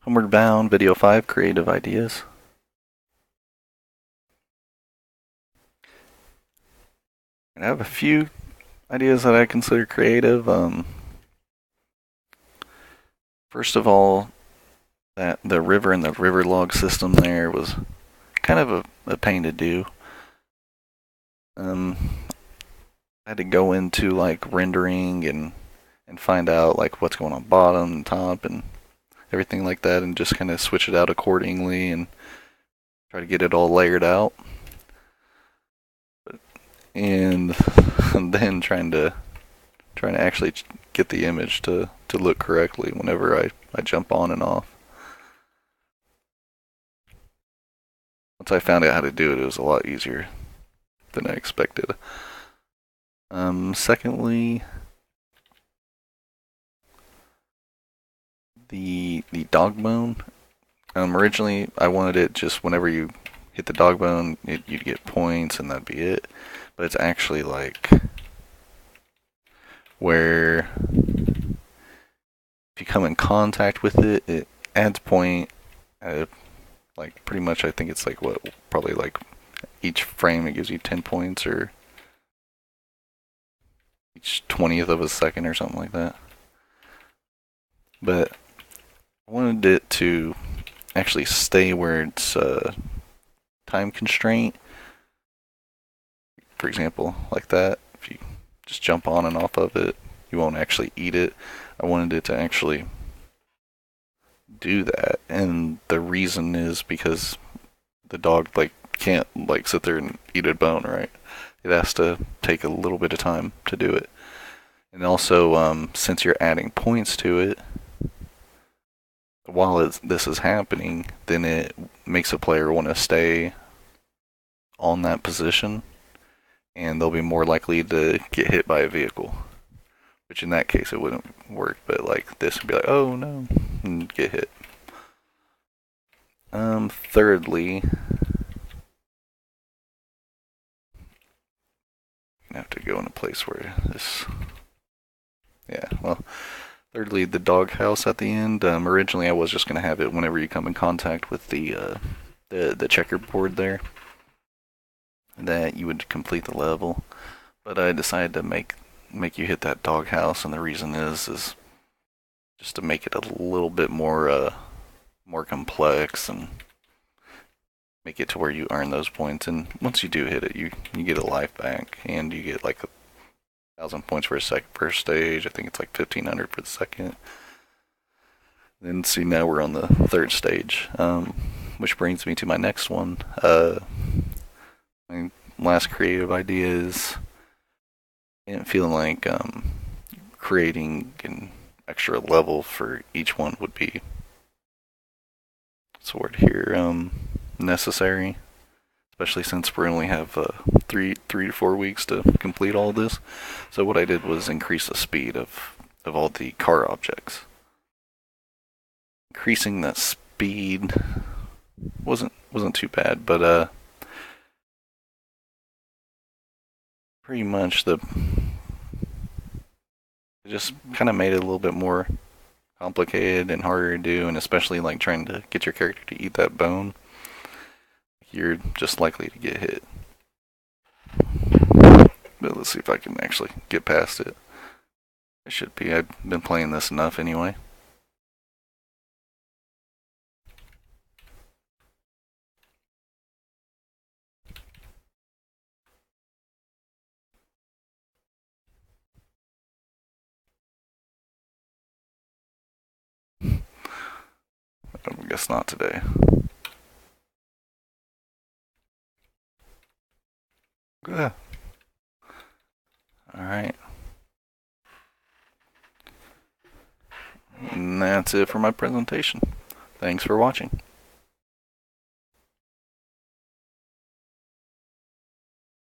HomewardBound, Video 5, Creative Ideas. I have a few ideas that I consider creative. First of all, that the river and the river log system there was kind of a pain to do. I had to go into like rendering and find out like what's going on bottom and top and everything like that, and just kind of switch it out accordingly and try to get it all layered out. And then trying to actually get the image to look correctly whenever I jump on and off. Once I found out how to do it, it was a lot easier than I expected. Secondly, the dog bone. Originally, I wanted it just whenever you hit the dog bone, you'd get points and that'd be it. But it's actually like where if you come in contact with it, it adds point. Like pretty much, I think it's like what, probably like each frame it gives you 10 points, or each 20th of a second or something like that. But I wanted it to actually stay where it's time constraint. For example, like that. If you just jump on and off of it, you won't actually eat it. I wanted it to actually do that, and the reason is because the dog like can't like sit there and eat a bone, right? It has to take a little bit of time to do it. And also, since you're adding points to it, while this is happening, then it makes a player want to stay on that position, and they'll be more likely to get hit by a vehicle. Which in that case it wouldn't work, but like this would be like, oh no, and get hit. Thirdly, I have to go in a place where this, yeah, well, thirdly, the doghouse at the end. Originally I was just gonna have it whenever you come in contact with the checkerboard there, that you would complete the level, but I decided to make you hit that doghouse, and the reason is just to make it a little bit more complex and make it to where you earn those points. And once you do hit it, you get a life back, and you get like 1,000 points for a first stage. I think it's like 1,500 for the second. Then see, now we're on the third stage, which brings me to my next one. My last creative idea is feeling like creating an extra level for each one would be, what's the word here, necessary, especially since we only have 3 to 4 weeks to complete all of this. So what I did was increase the speed of all the car objects. Increasing that speed wasn't too bad, but pretty much it just kind of made it a little bit more complicated and harder to do, and especially like trying to get your character to eat that bone, you're just likely to get hit. But let's see if I can actually get past it. I should be. I've been playing this enough anyway. I guess not today. Yeah. Alright. And that's it for my presentation. Thanks for watching.